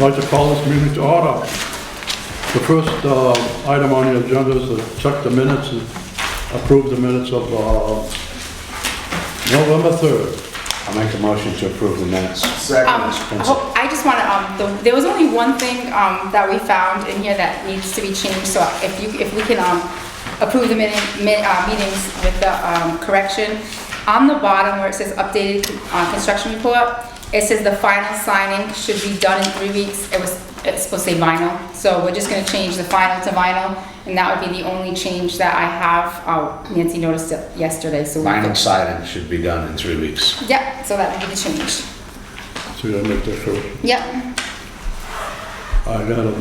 like to call this meeting to order. The first item on the agenda is to check the minutes and approve the minutes of November 3rd. I'll make a motion to approve the minutes. I just want to, there was only one thing that we found in here that needs to be changed, so if we can approve the meetings with the correction. On the bottom where it says updated construction report, it says the final signing should be done in 3 weeks. It's supposed to say vinyl, so we're just going to change the final to vinyl, and that would be the only change that I have. Nancy noticed it yesterday, so Vinyl siding should be done in 3 weeks. Yep, so that would be the change. So you make that correction. Yep. I got a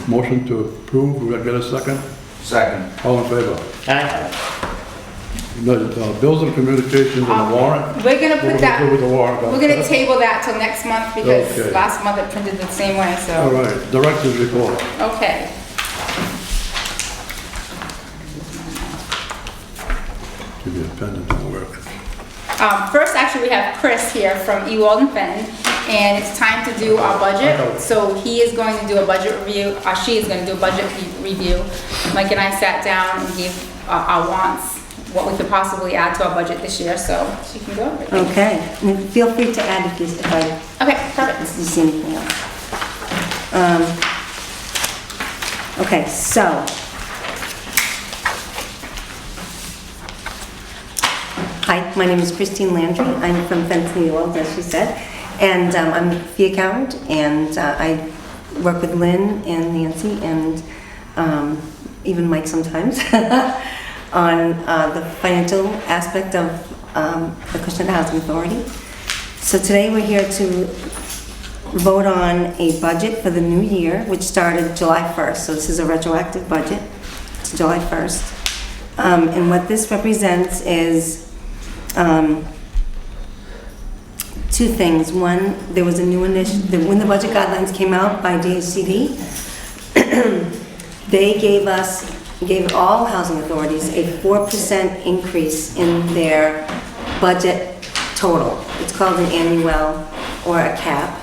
motion to approve. We get a second? Second. All in favor? Aye. The bills and communications and the warrant? We're going to put that, With the warrant. we're going to table that till next month because Okay. last month it printed the same way, so. All right, director's report. Okay. Give you a pen and don't work. First, actually, we have Chris here from Ewald and Fenton, and it's time to do our budget. So he is going to do a budget review, she is going to do a budget review. Mike and I sat down and gave our wants, what we could possibly add to our budget this year, so she can go over it. Okay, and feel free to add if I Okay, perfect. see anything else. Okay, so. Hi, my name is Christine Landry. I'm from Fenton, New Orleans, as she said. And I'm the accountant, and I work with Lynn and Nancy and even Mike sometimes on the financial aspect of the Acushnet Housing Authority. So today we're here to vote on a budget for the new year, which started July 1st. So this is a retroactive budget to July 1st. And what this represents is two things. One, there was a new initiative, when the budget guidelines came out by DHCD, they gave all housing authorities a 4% increase in their budget total. It's called an annual or a cap.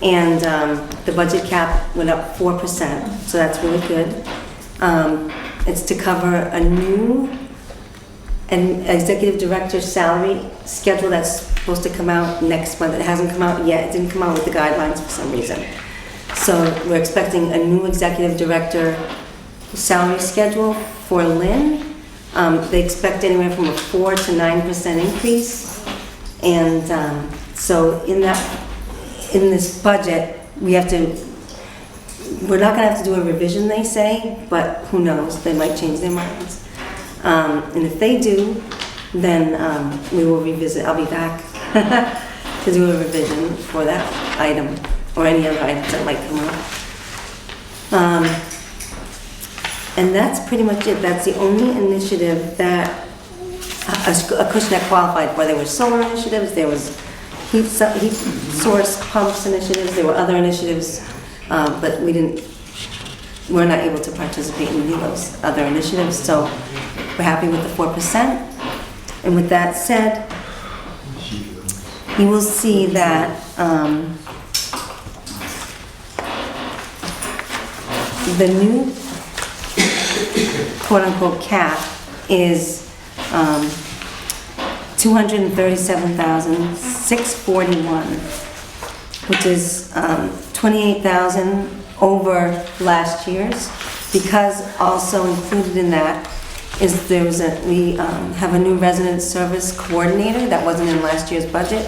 And the budget cap went up 4%, so that's really good. It's to cover an executive director's salary schedule that's supposed to come out next month. It hasn't come out yet. It didn't come out with the guidelines for some reason. So we're expecting a new executive director salary schedule for Lynn. They expect anywhere from a 4 to 9% increase. And so in this budget, we're not gonna have to do a revision, they say, but who knows, they might change their minds. And if they do, then we will revisit. I'll be back to do a revision for that item or any other items that might come up. And that's pretty much it. That's the only initiative that Acushnet qualified for. There were solar initiatives, there was heat source pumps initiatives, there were other initiatives, but we're not able to participate in any of those other initiatives, so we're happy with the 4%. And with that said, you will see that the new quote-unquote cap is $237,641, which is 28,000 over last year's, because also included in that is we have a new resident service coordinator that wasn't in last year's budget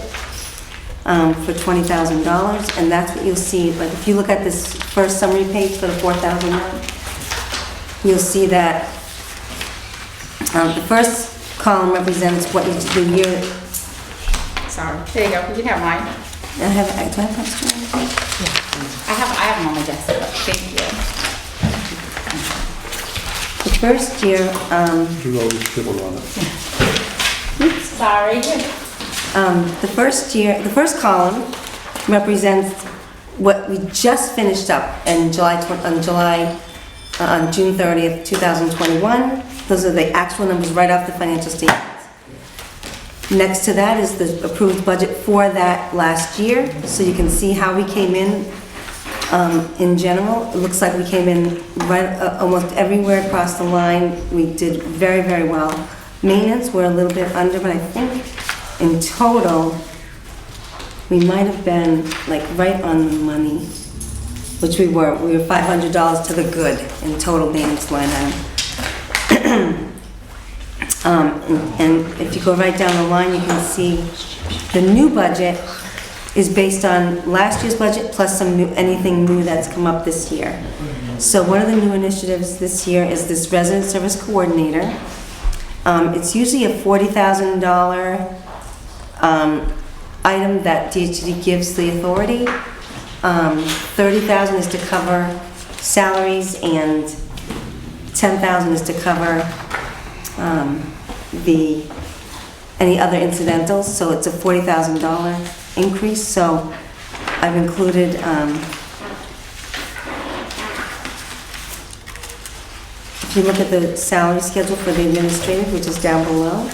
for $20,000, and that's what you'll see. Like if you look at this first summary page for the 4,001, you'll see that the first column represents what each the year. Sorry, there you go, you can have mine. Do I have extra? I have them on my desk, but thank you. The first year, You always scribble on it. Oops, sorry. the first column represents what we just finished up in on June 30th, 2021. Those are the actual numbers right off the financial statements. Next to that is the approved budget for that last year, so you can see how we came in In general, it looks like we came in right, almost everywhere across the line. We did very, very well. Maintenance, we're a little bit under, but I think in total, we might have been like right on the money, which we were. We were $500 to the good in total maintenance line item. And if you go right down the line, you can see the new budget is based on last year's budget plus anything new that's come up this year. So one of the new initiatives this year is this resident service coordinator. It's usually a $40,000 item that DHCD gives the authority. $30,000 is to cover salaries and $10,000 is to cover any other incidentals, so it's a $40,000 increase. So I've included if you look at the salary schedule for the administrative, which is down below,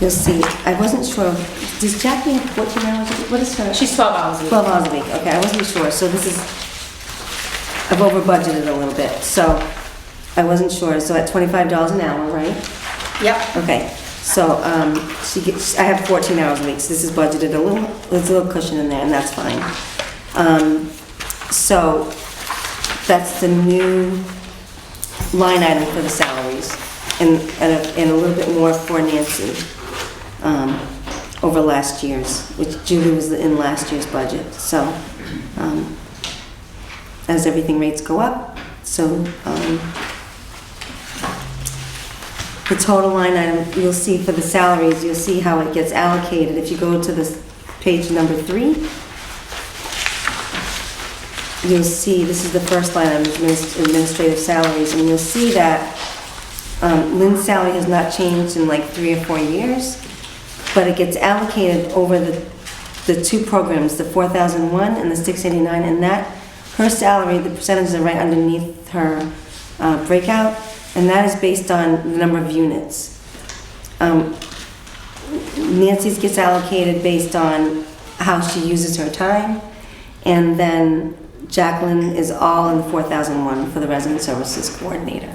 you'll see, I wasn't sure, does Jackie have 14 hours a week? What is her? She's 12 hours a week. 12 hours a week, okay, I wasn't sure, so this is, I've over budgeted a little bit, so I wasn't sure, so at $25 an hour, right? Yep. Okay, so she gets, I have 14 hours a week, so this is budgeted a little, there's a little cushion in there, and that's fine. So that's the new line item for the salaries, and a little bit more for Nancy over last year's, which Julie was in last year's budget. So as everything rates go up, so the total line item, you'll see for the salaries, you'll see how it gets allocated. If you go to this page number 3, you'll see, this is the first line item, administrative salaries, and you'll see that Lynn's salary has not changed in like 3 or 4 years, but it gets allocated over the two programs, the 4001 and the 689, and that, her salary, the percentages are right underneath her breakout, and that is based on the number of units. Nancy's gets allocated based on how she uses her time, and then Jacqueline is all in the 4001 for the resident services coordinator.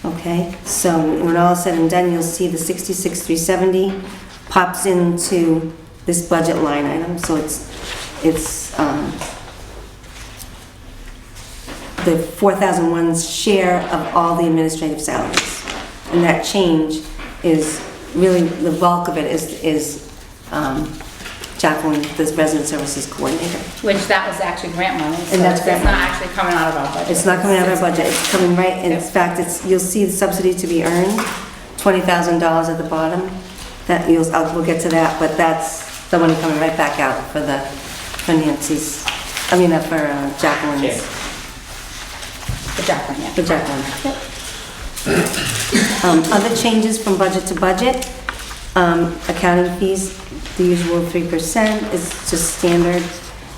Okay, so when all is said and done, you'll see the 66,370 pops into this budget line item. So it's the 4001's share of all the administrative salaries, and that change is really the bulk of it is Jacqueline, the resident services coordinator. Which that was actually grant money, so And that's it's grant not money. actually coming out of our budget. It's not coming out of our budget, it's coming right, in fact, you'll see the subsidy to be earned, $20,000 at the bottom. We'll get to that, but that's the money coming right back out for Nancy's, for Jacqueline's. For Jacqueline, yeah. For Jacqueline. Other changes from budget to budget, accounting fees, the usual 3% is just standard.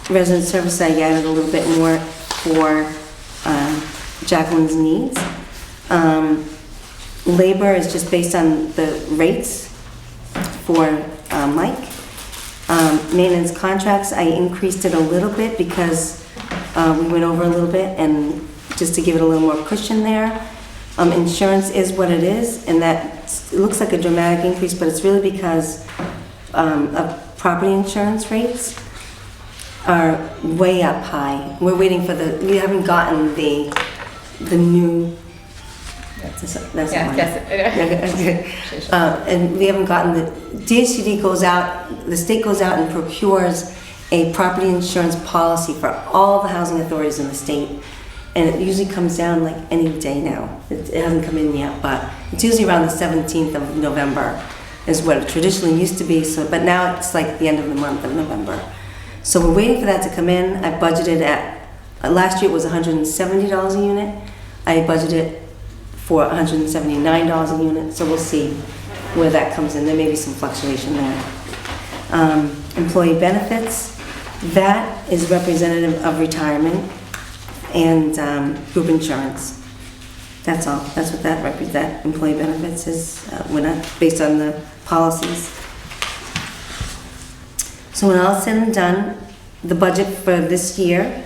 Resident service, I added a little bit more for Jacqueline's needs. Labor is just based on the rates for Mike. Maintenance contracts, I increased it a little bit because we went over a little bit, and just to give it a little more cushion there. Insurance is what it is, and it looks like a dramatic increase, but it's really because of property insurance rates are way up high. We're waiting for we haven't gotten the new, that's Yeah, mine. guess it. And we haven't gotten DHCD goes out, the state goes out and procures a property insurance policy for all the housing authorities in the state. And it usually comes down like any day now. It hasn't come in yet, but it's usually around the 17th of November is what it traditionally used to be. So, but now it's like the end of the month of November. So we're waiting for that to come in. I budgeted last year it was $170 a unit. I budgeted for $179 a unit. So we'll see where that comes in. There may be some fluctuation there. Employee benefits, that is representative of retirement and group insurance. That's all. That's what that represents. Employee benefits is we're not based on the policies. So when all is said and done, The budget for this year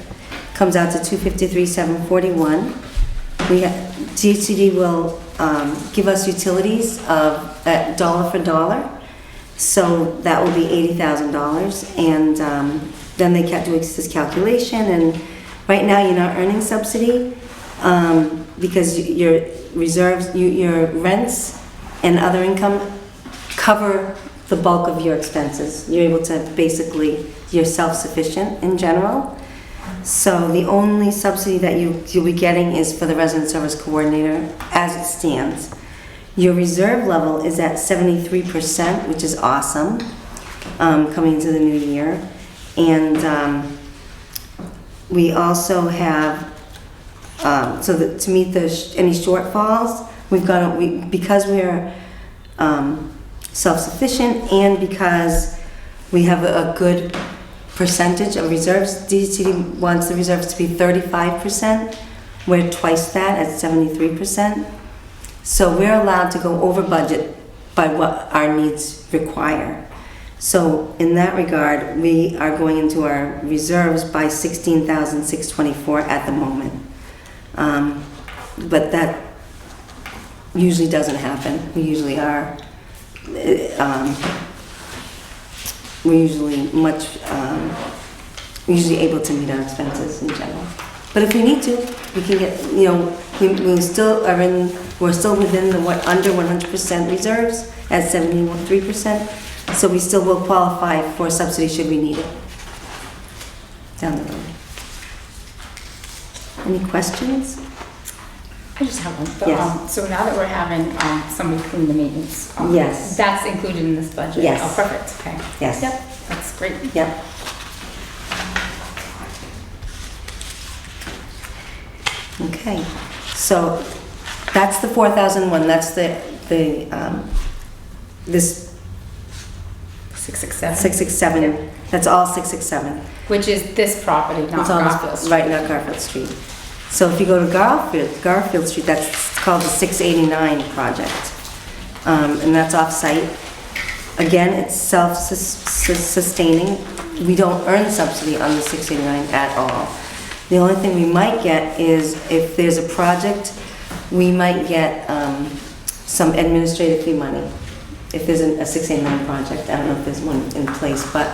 comes out to $253,741. DHCD will give us utilities at dollar for dollar, so that will be $80,000. And then they do this calculation, and right now you're not earning subsidy because your reserves, your rents and other income cover the bulk of your expenses. You're able to basically, you're self-sufficient in general. So the only subsidy that you'll be getting is for the resident service coordinator as it stands. Your reserve level is at 73%, which is awesome, coming into the new year. And we also have, to meet any shortfalls, because we're self-sufficient and because we have a good percentage of reserves. DHCD wants the reserves to be 35%. We're twice that at 73%. So we're allowed to go over budget by what our needs require. So in that regard, we are going into our reserves by $16,624 at the moment. But that usually doesn't happen. We usually are. We're usually able to meet our expenses in general. But if we need to, we can get, we're still within the under 100% reserves at 73%. So we still will qualify for subsidy should we need it down the road. Any questions? I just have one. Yes. So now that we're having somebody clean the maintenance, Yes. that's included in this budget? Yes. Oh, perfect, okay. Yes. Yep, that's great. Yep. Okay, so that's the 4,001. That's this 667. 667. Yep. That's all 667. Which is this property, not It's all Garfield Street. right, not Garfield Street. So if you go to Garfield Street, that's called the 689 project. And that's off-site. Again, it's self-sustaining. We don't earn subsidy on the 689 at all. The only thing we might get is if there's a project, we might get some administrative fee money. If there's a 689 project, I don't know if there's one in place, but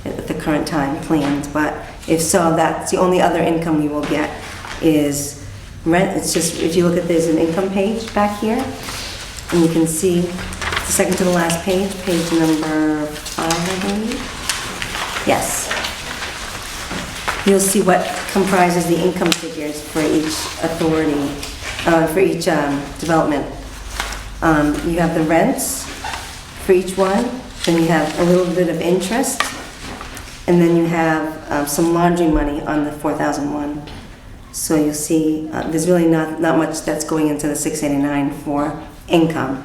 at the current time planned. But if so, that's the only other income we will get is rent. It's just, if you look at, there's an income page back here, and you can see the second to the last page, page number 5, I believe. Yes. You'll see what comprises the income figures for each authority, for each development. You have the rents for each one, then you have a little bit of interest, and then you have some laundry money on the 4,001. So you'll see there's really not much that's going into the 689 for income.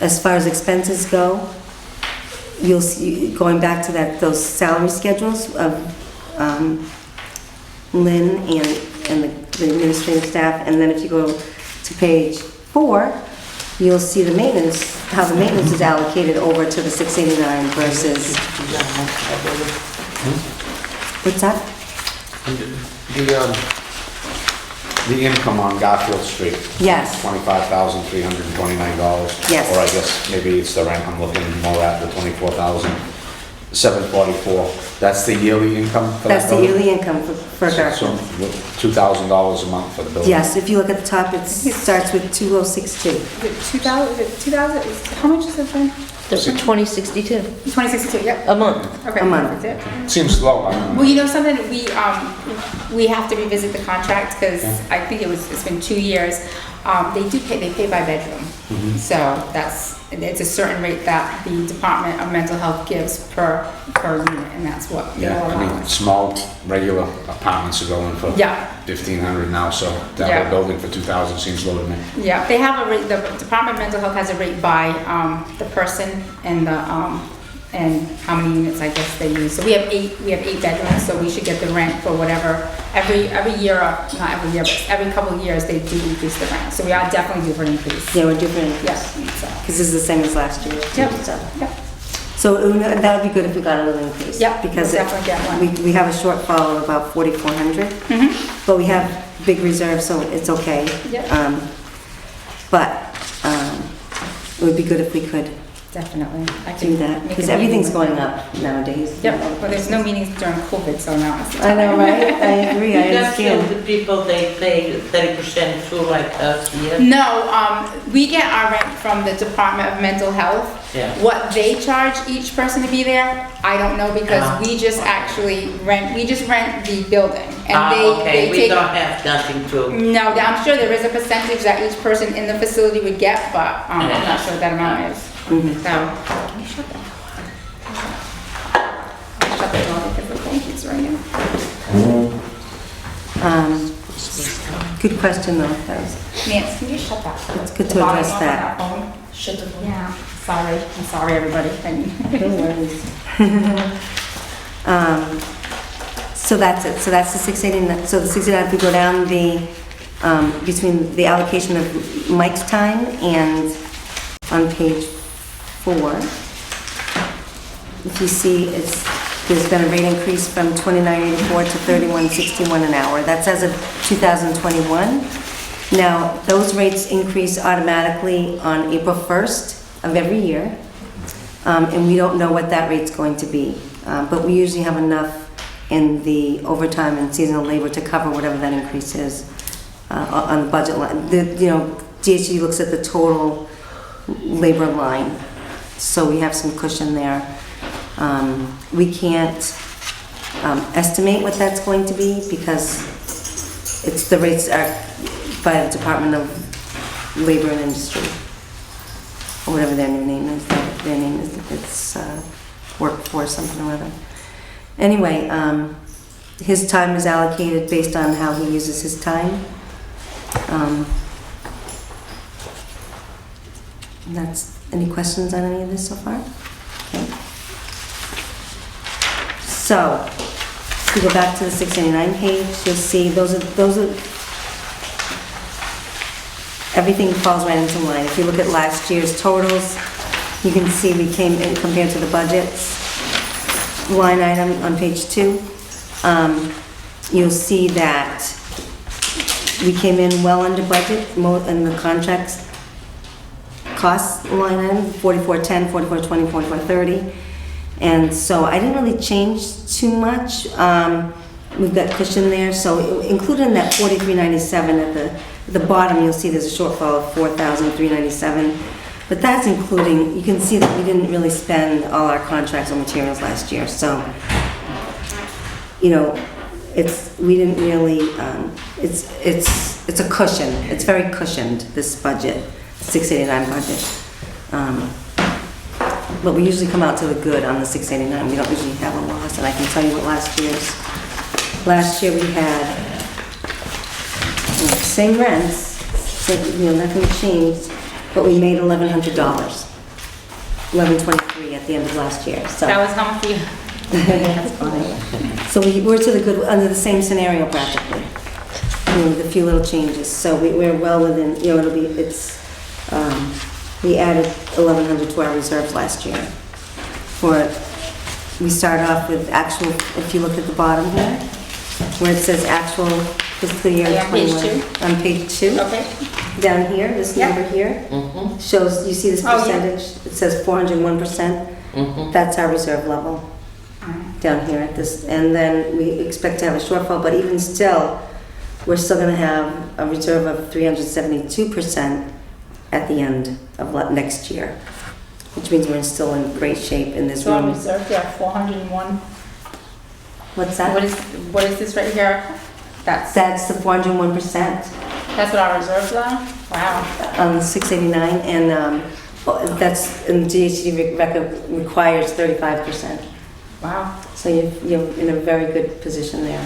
As far as expenses go, you'll see, going back to those salary schedules of Lynn and the administrative staff, and then if you go to page 4, you'll see the maintenance, how the maintenance is allocated over to the 689 versus. What's that? The income on Garfield Street. Yes. $25,329. Yes. Or I guess maybe it's the rent I'm looking more at, the $24,744. That's the yearly income for that That's the building? yearly income for Garfield. So $2,000 a month for the building? Yes, if you look at the top, it starts with 2062. Is it 2,000, how much is it for? There's a 2062 2062, yep. a month. Okay, A month. perfect, yeah. Seems low, I don't know. Well, you know something, we have to revisit the contract, because I think it's been 2 years. They pay by bedroom. So it's a certain rate that the Department of Mental Health gives per unit, and that's what they're Yeah, I allowing. mean, small, regular apartments are going for Yeah. $1,500 now, so that Yeah. whole building for $2,000 seems low to me. Yeah, they have a rate, the Department of Mental Health has a rate by the person and and how many units I guess they use. So we have 8 bedrooms, so we should get the rent for whatever, every year, not every year, but every couple of years they do increase the rent. So we are definitely due for an increase. Yeah, we're different. Yes, so, Because this is the same as last year. Yep. So, yep. So that would be good if we got a little increase. Yep, Because we'll definitely get one. we have a shortfall of about 4,400, but we have big reserves, so it's okay. Yep. But it would be good if we could Definitely. I do can that, make because a meeting everything's with going them. up nowadays. Yep, well, there's no meetings during COVID, so now it's the I know, time. right? I agree, I You don't feel understand. the people, they pay 30% too, like us here? No, we get our rent from the Department of Mental Health. Yeah. What they charge each person to be there, I don't know, because we just actually rent the building. And Okay, they we take. don't have nothing to, No, I'm sure there is a percentage that each person in the facility would get, but I'm not sure what that amount is. Mhm. So, can you shut that? I'll shut the door because the phone keeps ringing. Good question, though. That was, Nancy, can you shut that? it's good The to volume address off that. on phone? Shut the phone. Yeah, sorry, I'm sorry, everybody. No worries. So that's it, so that's the 689, so the 689, if we go down between the allocation of Mike's time and on page 4, if you see, there's been a rate increase from $29.84 to $31.61 an hour. That's as of 2021. Now, those rates increase automatically on April 1st of every year, and we don't know what that rate's going to be. But we usually have enough in the overtime and seasonal labor to cover whatever that increase is on the budget line. DHE looks at the total labor line, so we have some cushion there. We can't estimate what that's going to be because the rates are by the Department of Labor and Industry, or whatever their new name is. Their name is, it's workforce something or other. Anyway, his time is allocated based on how he uses his time. Any questions on any of this so far? Okay. So, if you go back to the 689 page, you'll see those are, everything falls right into line. If you look at last year's totals, you can see we came in compared to the budgets. Line item on page 2, you'll see that we came in well under budget in the contracts cost line item, 4410, 4420, 4430. And so I didn't really change too much. We've got cushion there, so included in that 4397 at the bottom, you'll see there's a shortfall of 4,397. But that's including, you can see that we didn't really spend all our contracts or materials last year, so, we didn't really, it's a cushion, it's very cushioned, this budget, 689 budget. But we usually come out to the good on the 689, we don't usually have a loss, and I can tell you what last year we had, same rents, nothing changed, but we made $1,100, $1,123 at the end of last year. So That was how much we. That's funny. So we're to the good under the same scenario practically, with a few little changes. So we're well within. We added 1,100 to our reserves last year. We start off with actual. If you look at the bottom here, where it says actual fiscal year Yeah, page 21 on page 2. Okay. Down here, this Yeah. number here, shows, you see this Oh, yeah. percentage? It says 401%. That's our reserve level down here at this. And then we expect to have a shortfall, but even still, we're still going to have a reserve of 372% at the end of next year, which means we're still in great shape in this So our room. reserve, yeah, 401. What's that? What is this right here? That's the 401%. That's what our reserves are? Wow. 689, and that's, and DHD requires 35%. Wow. So you're in a very good position there.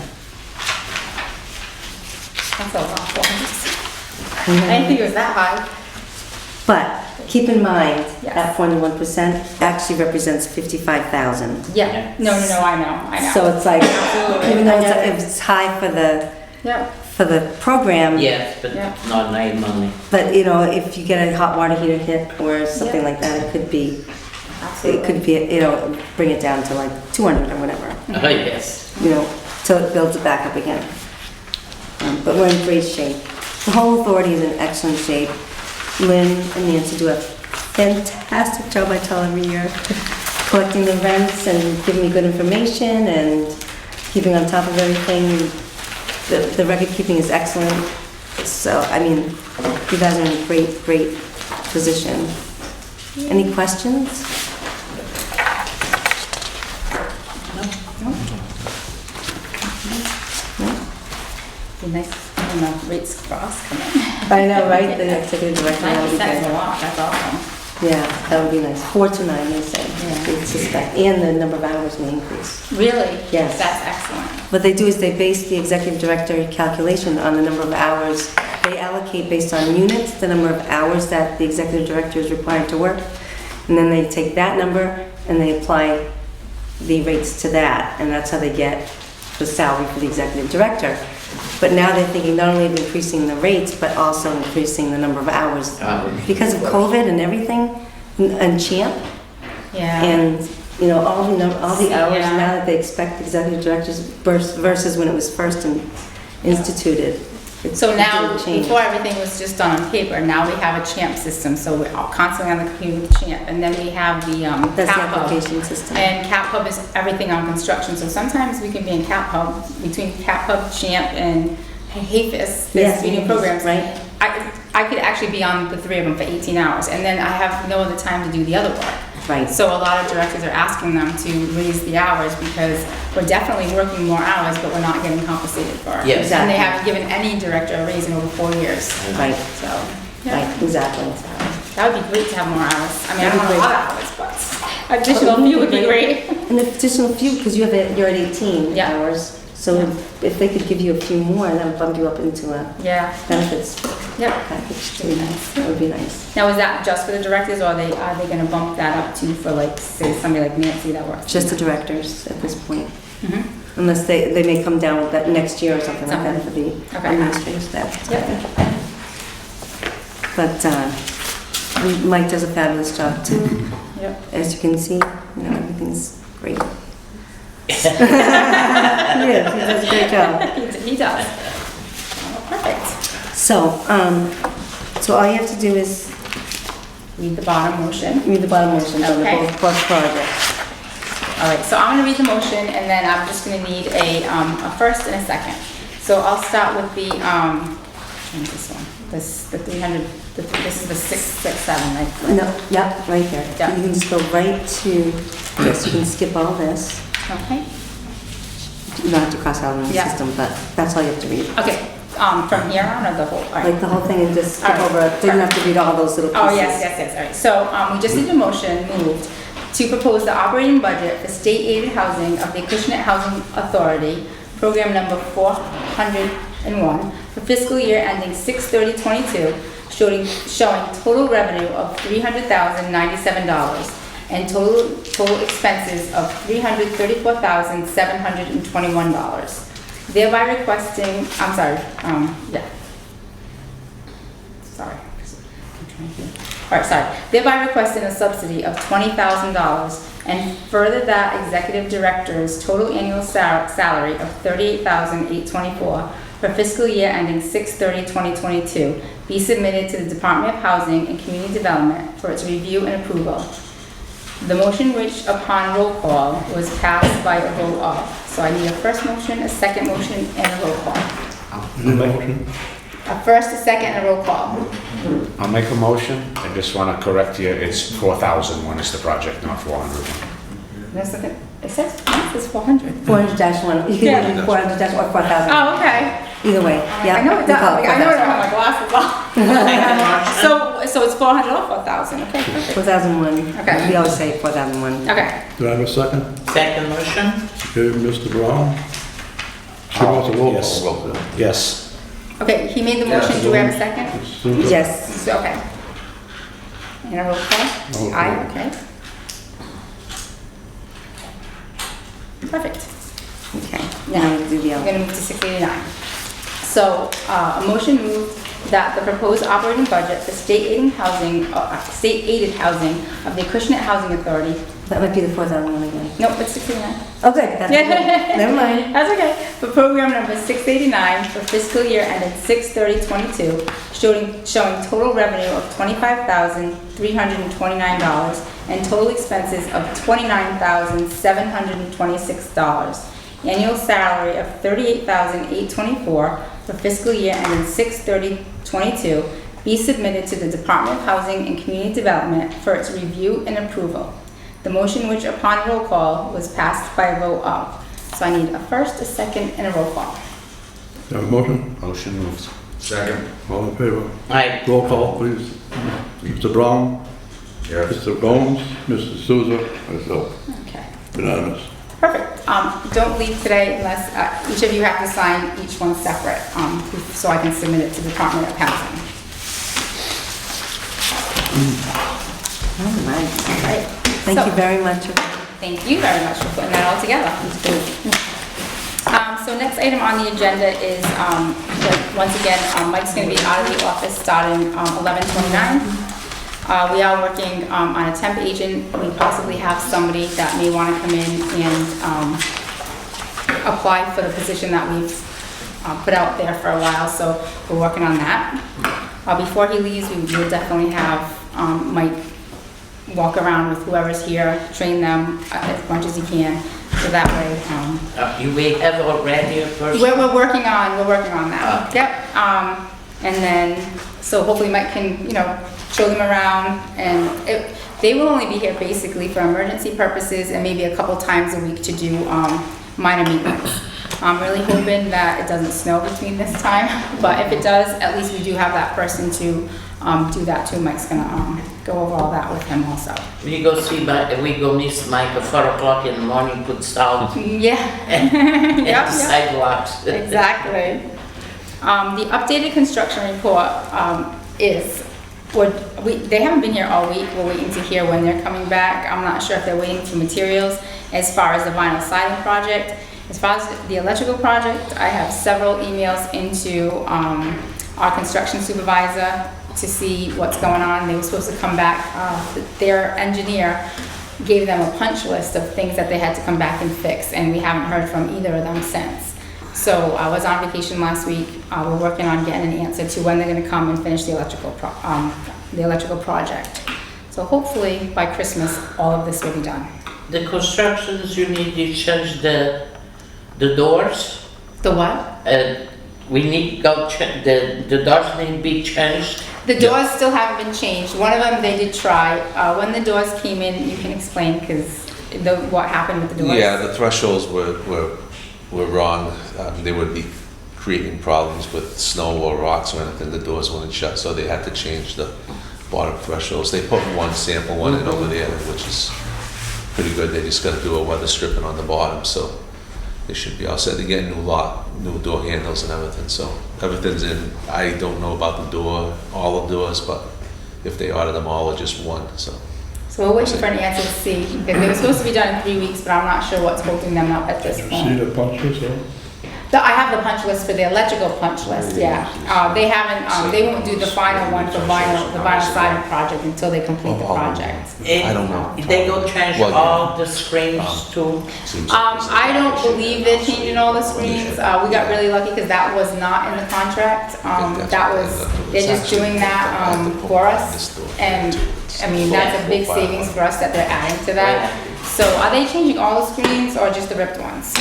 That's a lot. 400. I didn't think it was that high. But keep in mind, Yes. that 41% actually represents 55,000. Yeah. No, I know. So it's like, Absolutely. even though I get it. it's high for the Yep. program, yes, but Yeah. not night money. but if you get a hot water heater hit or something Yeah. like that, it could be absolutely. It could be, bring it down to like 200 or whatever, Yes. till it builds it back up again. But we're in great shape. The whole authority is in excellent shape. Lynn and Nancy do a fantastic job, I tell every year, collecting the rents and giving me good information and keeping on top of everything. The record keeping is excellent. So, I mean, you guys are in a great, great position. Any questions? Be nice when the rates for us come in. I know, right? The executive director, that would be 9% is a good. lot, that's awesome. Yeah, that would be nice. 4 to 9, they say. Yeah. They suspect. And the number of hours may increase. Really? Yes. That's excellent. What they do is they base the executive director calculation on the number of hours. They allocate based on units, the number of hours that the executive director is required to work. And then they take that number and they apply the rates to that. And that's how they get the salary for the executive director. But now they're thinking not only of increasing the rates, but also increasing the number of hours. Because of COVID and everything, and CHAMP, Yeah. and, all the hours Yeah. now that they expect executive directors versus when it was first instituted. It's So now, completely changed. before everything was just done on paper, now we have a CHAMP system, so we're all constantly on the computer with CHAMP. And then we have the That's the CAP Hub. application system. And CAP Hub is everything on construction, so sometimes we can be in CAP Hub, between CAP Hub, CHAMP, and HAFIS, Yes, there's student programs. right. I could actually be on the 3 of them for 18 hours, and then I have no other time to do the other work. Right. So a lot of directors are asking them to raise the hours because we're definitely working more hours, but we're not getting compensated for it. Yes. And they haven't given any director a raise in over 4 years. Right, So, yeah. right, exactly. That would be great to have more hours. I mean, I That'd don't be want a lot of hours, but additional few would be great. An additional few, because you're at 18 Yeah. hours, so if they could give you a few more, that would bump you up into a Yeah. benefits Yep. package too. That would be nice. Now, is that just for the directors, or are they gonna bump that up too for like, say, somebody like Nancy that works? Just the directors at this point, Mhm. unless they may come down with that next year or something like that for the Okay. administrative staff. Yep. But Mike does a fabulous job too. Yep. As you can see, everything's great. Yes, he does a great job. He does. Oh, perfect. So all you have to do is Read the bottom motion. read the bottom motions on the Okay. both projects. All right, so I'm gonna read the motion, and then I'm just gonna need a first and a second. So I'll start with the, this one, the 300, this is the 667, right? No, yep, right here. Yeah. You can just go right to, yes, you can skip all this. Okay, You don't have to cross out in the Yeah. system, but that's all you have to read. okay, from here on, or the whole, all right. Like the whole thing and just skip All right. over it. Didn't have to read all those little pieces. Oh, yes, all right. So, we just need a motion moved to propose the operating budget for state-aided housing of the Acushnet Housing Authority, program number 401, for fiscal year ending 6/30/22, showing total revenue of $300,097 and total expenses of $334,721. Thereby requesting, I'm sorry, yeah. Sorry. All right, sorry. Thereby requesting a subsidy of $20,000 and further that executive director's total annual salary of $38,824 for fiscal year ending 6/30/2022 be submitted to the Department of Housing and Community Development for its review and approval. The motion, which upon roll call was passed by a vote of. So I need a first motion, a second motion, and a roll call. Motion. A first, a second, and a roll call. I'll make a motion. I just want to correct you. It's 4,001 is the project, not 400. There's nothing, it says 400. 400-1. You Yeah. can do 400- or 4,000. Oh, okay. Either way. Yeah. I know it we does, call it I know I don't 4,000. have my glasses on. So it's 400 or 4,000, okay, perfect. 4,001. Okay. We always say 4,001. Okay, Do I have a second? Second motion? Okay, Mr. Brown? She wants a roll Yes. call. Yes. okay, he made the motion, do we have a second? Susan? Yes. So, okay. And a roll call? Okay. Aye, okay. Perfect. Okay. Now we do the We're other. gonna move to 689. So, a motion moved that the proposed operating budget for state-aided housing of the Acushnet Housing Authority. That might be the 4,000 one again. Nope, it's 69. Oh, good, that's good. Never mind. That's okay. For program number 689 for fiscal year ended 6/30/22, showing total revenue of $25,329 and total expenses of $29,726. Annual salary of $38,824 for fiscal year ended 6/30/22 be submitted to the Department of Housing and Community Development for its review and approval. The motion, which upon roll call was passed by a vote of. So I need a first, a second, and a roll call. Have a motion? Motion moved. Second. All in favor? Aye. Roll call, please. Mr. Brown? Yes. Mr. Gomes? Mr. Souza? Myself. Okay. Unanimous. Perfect. Don't leave today unless each of you have to sign each one separate, so I can submit it to the Department of Housing. All right. All right. Thank you very much. Thank you very much for putting that all together. So next item on the agenda is, once again, Mike's going to be out of the office starting 11/29. We are working on a temp agent. We possibly have somebody that may want to come in and apply for the position that we've put out there for a while, so we're working on that. Before he leaves, we will definitely have Mike walk around with whoever's here, train them as much as he can, so that way. You may have already a person. We're working on that. Yep. And then, so hopefully Mike can, show them around, and they will only be here basically for emergency purposes and maybe a couple times a week to do minor maintenance. I'm really hoping that it doesn't snow between this time, but if it does, at least we do have that person to do that too. Mike's gonna go over all that with him also. We go miss Mike at 4 o'clock in the morning, put salt Yeah. and Yep, the yep. sidewalks. Exactly. The updated construction report is, they haven't been here all week. We're waiting to hear when they're coming back. I'm not sure if they're waiting for materials as far as the vinyl siding project. As far as the electrical project, I have several emails into our construction supervisor to see what's going on. They were supposed to come back. Their engineer gave them a punch list of things that they had to come back and fix, and we haven't heard from either of them since. So I was on vacation last week. We're working on getting an answer to when they're going to come and finish the electrical project. So hopefully by Christmas, all of this will be done. The constructions, you need to change the doors. The what? We need to go the doors need to be changed. The doors still haven't been changed. One of them they did try. When the doors came in, you can explain because what happened with the doors. Yeah, the thresholds were wrong. They would be creating problems with snow or rocks or anything. The doors wouldn't shut, so they had to change the bottom thresholds. They put one sample one in over there, which is pretty good. They just got to do a weather stripping on the bottom, so they should be all set. They get new door handles and everything, so everything's in. I don't know about the door, all the doors, but if they order them all or just one, so. So we're waiting for an answer to see. They were supposed to be done in 3 weeks, but I'm not sure what's holding them up at this Did you point. see the punch list? I have the punch list for the electrical punch list, yeah. They haven't, they won't do the final one for the vinyl siding project until they complete the project. I don't know. They go change Well, yeah. all the screens too. I don't believe they're changing all the screens. We got really lucky because that was not in the contract. They're just doing that for us. And I mean, that's a big savings for us that they're adding to that. So are they changing all the screens or just the ripped ones?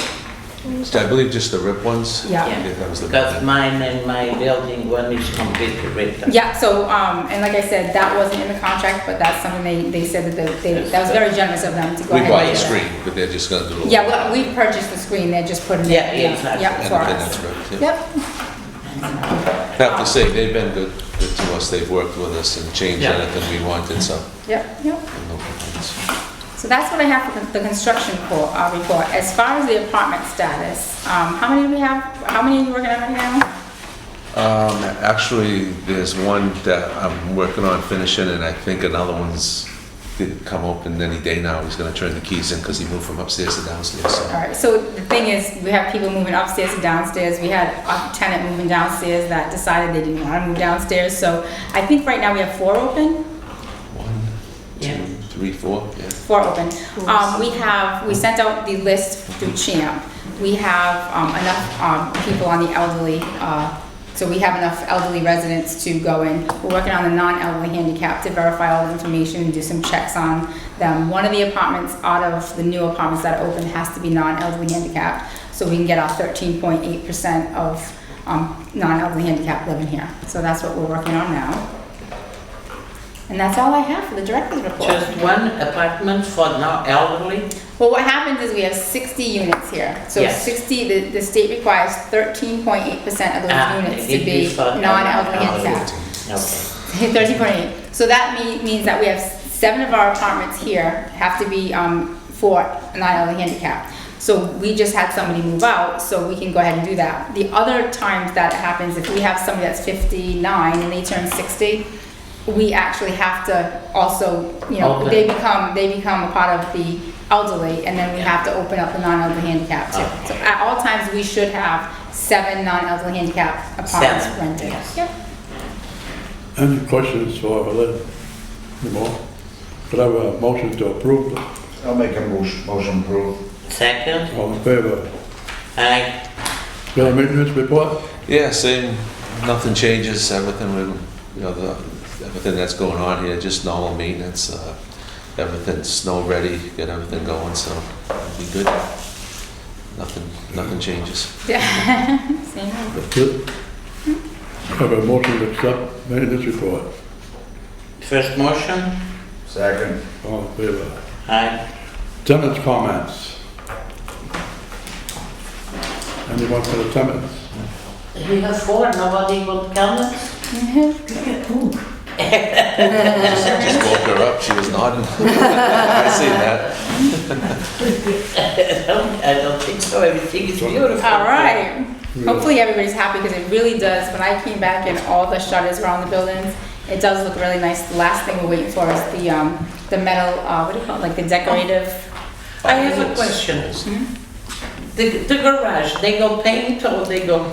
I believe just the rip ones. Yeah. That was the Because mine and my building one is completely ripped. Yeah, so, and like I said, that wasn't in the contract, but that's something they said that that was very generous of them to go We ahead bought and the do that. screen, but they're just gonna do it. Yeah, well, we purchased the screen, they're just putting it. Yeah, exactly. Yep, for And us. that's ripped, yeah. Yep, I have to say, they've been good to us. They've worked with us and changed Yeah. anything we wanted, so. yep. No complaints. So that's what I have for the construction report. As far as the apartment status, how many do we have? How many are you working on right now? Actually, there's one that I'm working on finishing, and I think another one's didn't come open any day now. He's gonna turn the keys in because he moved from upstairs to downstairs, so. All right, so the thing is, we have people moving upstairs and downstairs. We had a tenant moving downstairs that decided they didn't want to move downstairs. So I think right now we have 4 open. 1, 2, Yeah. 3, 4, yeah. 4 open. We sent out the list through Champ. We have enough people on the elderly, so we have enough elderly residents to go in. We're working on the non-elderly handicap to verify all the information and do some checks on them. One of the apartments out of the new apartments that are open has to be non-elderly handicap, so we can get our 13.8% of non-elderly handicap living here. So that's what we're working on now. And that's all I have for the director's report. Just one apartment for now elderly? Well, what happens is we have 60 units here. So Yes. 60, the state requires 13.8% of those units to it'd be be for non-elderly elderly. handicapped. Okay. 13.8. So that means that we have 7 of our apartments here have to be for non-elderly handicapped. So we just had somebody move out, so we can go ahead and do that. The other times that it happens, if we have somebody that's 59 and they turn 60, we actually have to also, Open. they become a part of the elderly, and then we have to open up the non-elderly handicap too. So at all times, we should have 7 non-elderly handicap apartments 7, rented. yes. Yep. Any questions for Lynn? Any more? Could I have a motion to approve? I'll make a motion approve. Second? All in favor? Aye. Got a maintenance report? Yeah, same, nothing changes, everything, everything that's going on here, just normal maintenance, everything's snow ready, get everything going, so it'll be good. Nothing changes. Yeah. Same. That's it? Have a motion to accept maintenance report. First motion? Second. All in favor? Aye. Tenants' comments. Anyone for the tenants? We have 4, nobody will comment? Just woke her up, she was nodding. I see that. I don't think so, everything is beautiful. All right. Hopefully everybody's happy because it really does. When I came back and all the shutters were on the buildings, it does look really nice. The last thing we're waiting for is the metal, what do you call it, like the decorative. I have a question. The garage, they go paint or they go?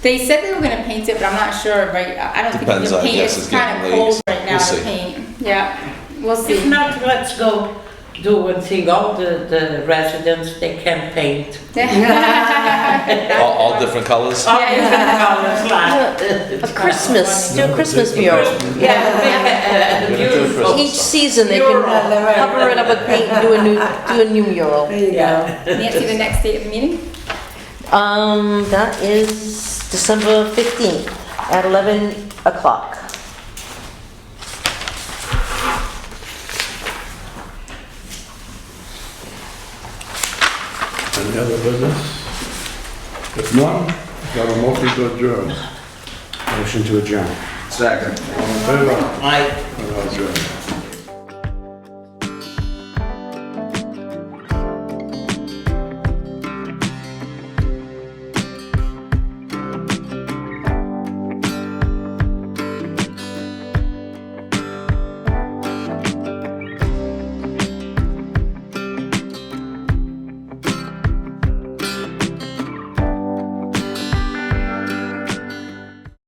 They said they were gonna paint it, but I'm not sure, right? I don't think Depends, you I can paint it. guess, It's it's kind of getting cold late. right now We'll to see. paint. Yeah, we'll If see. not, let's go do one thing, all the residents, they can paint. All different colors? All Yeah, different colors, like. A Christmas, do a Christmas mural. Yeah. Beautiful. Each season they can cover it up with paint and do a new mural. There you go. Yeah. Nancy, the next date of the meeting? That is December 15th at 11 o'clock. Any other business? If none, got a motion to adjourn. Motion to adjourn. Second. All in favor? Aye. We are adjourned.